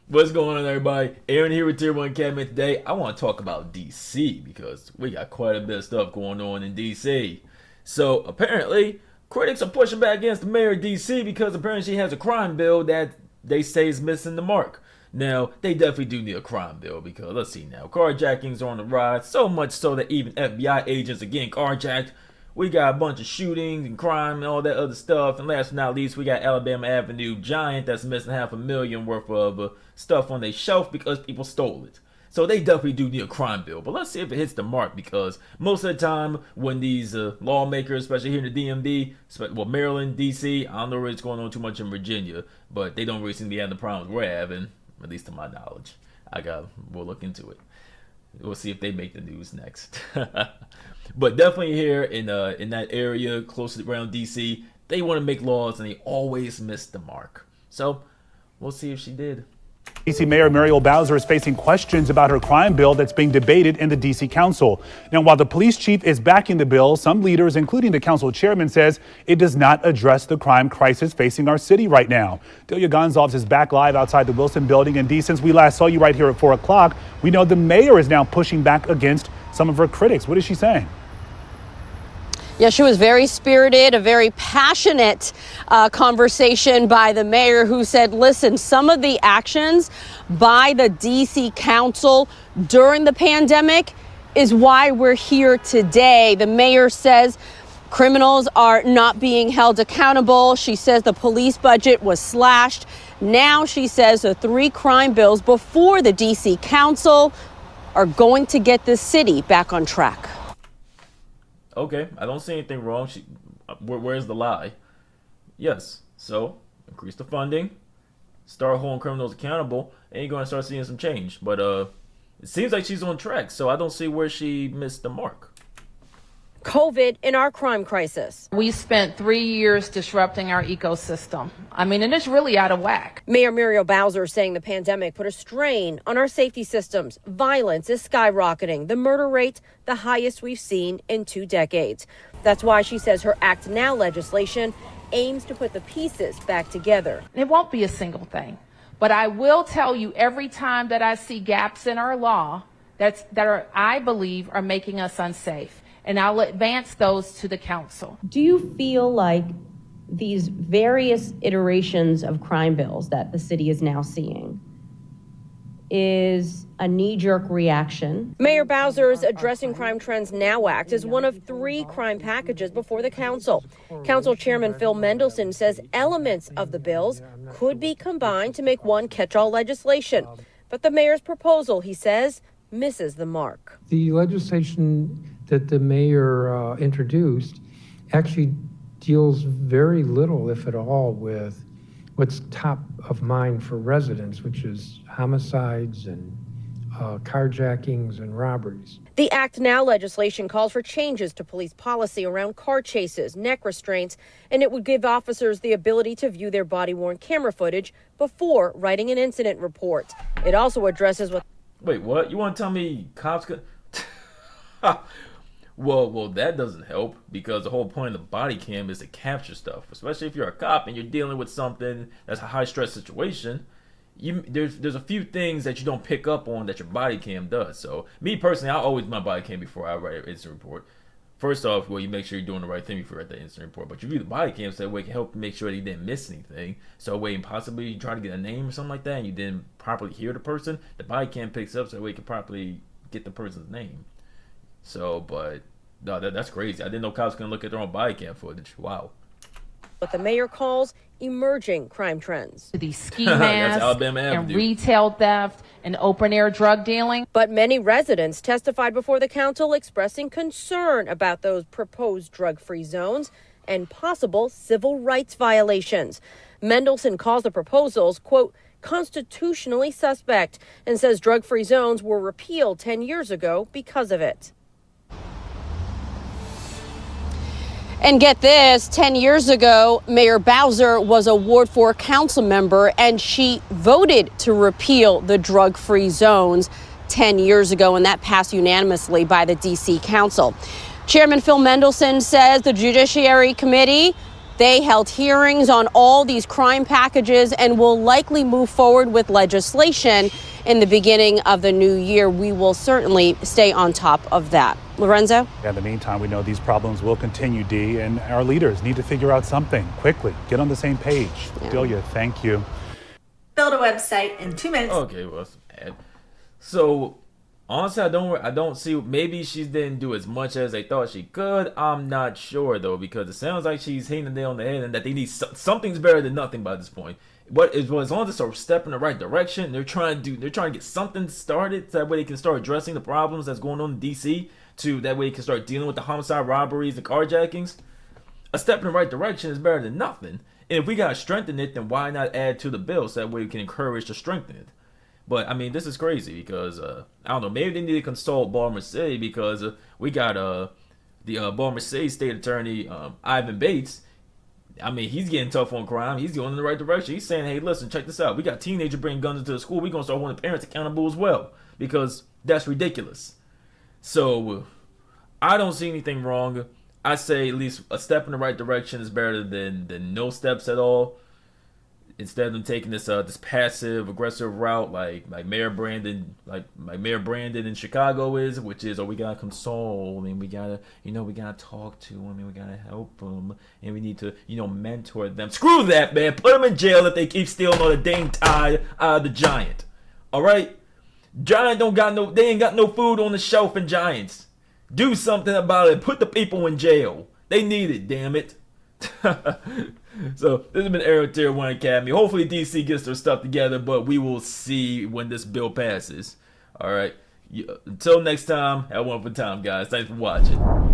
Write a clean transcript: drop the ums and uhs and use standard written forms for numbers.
What's going on, everybody? Aaron here with Tier 1 Cabinet. Today, I want to talk about DC because we got quite a bit of stuff going on in DC. So, apparently, critics are pushing back against the mayor of DC because apparently she has a crime bill that they say is missing the mark. Now, they definitely do need a crime bill because, let's see now, carjackings are on the rise, so much so that even FBI agents are getting carjacked. We got a bunch of shootings and crime and all that other stuff. And last but not least, we got Alabama Avenue Giant that's missing $500,000 worth of stuff on their shelf because people stole it. So they definitely do need a crime bill. But let's see if it hits the mark, because most of the time when these lawmakers, especially here in the DMV, well, Maryland, DC, I don't know what's going on too much in Virginia, but they don't really seem to be having the problems we're having, at least to my knowledge. We'll look into it. We'll see if they make the news next. But definitely here in that area close around DC, they want to make laws and they always miss the mark. So we'll see if she did. D.C. Mayor Muriel Bowser is facing questions about her crime bill that's being debated in the D.C. Council. Now, while the police chief is backing the bill, some leaders, including the council chairman, says it does not address the crime crisis facing our city right now. Delia Gonzalez is back live outside the Wilson building. And Dee, since we last saw you right here at 4 o'clock, we know the mayor is now pushing back against some of her critics. What is she saying? Yeah, she was very spirited, a very passionate conversation by the mayor, who said, listen, some of the actions by the D.C. Council during the pandemic is why we're here today. The mayor says criminals are not being held accountable. She says the police budget was slashed. Now she says the 3 crime bills before the D.C. Council are going to get the city back on track. Okay, I don't see anything wrong. Where's the lie? Yes, so increase the funding, start holding criminals accountable, and you're going to start seeing some change. But it seems like she's on track, so I don't see where she missed the mark. COVID in our crime crisis. We spent 3 years disrupting our ecosystem. And it's really out of whack. Mayor Muriel Bowser saying the pandemic put a strain on our safety systems. Violence is skyrocketing. The murder rate, the highest we've seen in 2 decades. That's why she says her Act Now legislation aims to put the pieces back together. It won't be a single thing. But I will tell you, every time that I see gaps in our law I believe are making us unsafe, and I'll advance those to the council. Do you feel like these various iterations of crime bills that the city is now seeing is a knee-jerk reaction? Mayor Bowser's Addressing Crime Trends Now Act is one of 3 crime packages before the council. Council Chairman Phil Mendelson says elements of the bills could be combined to make one catch-all legislation. But the mayor's proposal, he says, misses the mark. The legislation that the mayor introduced actually deals very little, if at all, with what's top of mind for residents, which is homicides and carjackings and robberies. The Act Now legislation calls for changes to police policy around car chases, neck restraints, and it would give officers the ability to view their body-worn camera footage before writing an incident report. It also addresses what... Wait, what? You want to tell me cops could... Well, that doesn't help, because the whole point of the body cam is to capture stuff, especially if you're a cop and you're dealing with something that's a high-stress situation. There's a few things that you don't pick up on that your body cam does. So, me personally, I always my body cam before I write an incident report. First off, well, you make sure you're doing the right thing before you write that incident report. But you view the body cam so that way it can help make sure that you didn't miss anything. So that way, and possibly you try to get a name or something like that and you didn't properly hear the person, the body cam picks up so that way you can properly get the person's name. So, but no, that's crazy. I didn't know cops can look at their own body cam footage. Wow. What the mayor calls emerging crime trends. These ski masks Alabama and Avenue. retail theft and open air drug dealing. But many residents testified before the council expressing concern about those proposed drug-free zones and possible civil rights violations. Mendelson calls the proposals, quote, constitutionally suspect, and says drug-free zones were repealed 10 years ago because of it. And get this, 10 years ago, Mayor Bowser was a Ward 4 council member, and she voted to repeal the drug-free zones 10 years ago, and that passed unanimously by the D.C. Council. Chairman Phil Mendelson says the Judiciary Committee They held hearings on all these crime packages and will likely move forward with legislation in the beginning of the new year. We will certainly stay on top of that. Lorenzo? In the meantime, we know these problems will continue, Dee, and our leaders need to figure out something quickly. Get on the same page. Delia, thank you. Build a website in 2 minutes. Okay, well, that's bad. So, honestly, I don't see. Maybe she didn't do as much as they thought she could. I'm not sure though, because it sounds like she's hitting the nail on the head, and that they need something's better than nothing by this point. But as long as it's a step in the right direction, they're trying to get something started so that way they can start addressing the problems that's going on in DC. To that way they can start dealing with the homicide, robberies, and carjackings. A step in the right direction is better than nothing. And if we gotta strengthen it, then why not add to the bill so that way we can encourage to strengthen it? But I mean, this is crazy because I don't know. Maybe they need to consult Baltimore City because we got the Baltimore City State Attorney Ivan Bates. I mean, he's getting tough on crime. He's going in the right direction. He's saying, "Hey, listen, check this out. We got teenagers bringing guns into the school. We're gonna start holding parents accountable as well because that's ridiculous." So I don't see anything wrong. I say at least a step in the right direction is better than no steps at all. Instead of them taking this this passive aggressive route like Mayor Brandon in Chicago is, which is, we gotta console and we gotta talk to them and we gotta help them and we need to mentor them. Screw that, man. Put them in jail if they keep stealing all the dang tide out of the Giant. All right, Giant they ain't got no food on the shelf in Giants. Do something about it. Put the people in jail. They need it. Damn it. So this has been Arrow Tier 1 Academy. Hopefully DC gets their stuff together, but we will see when this bill passes. Alright. Until next time, have a wonderful time, guys. Thanks for watching.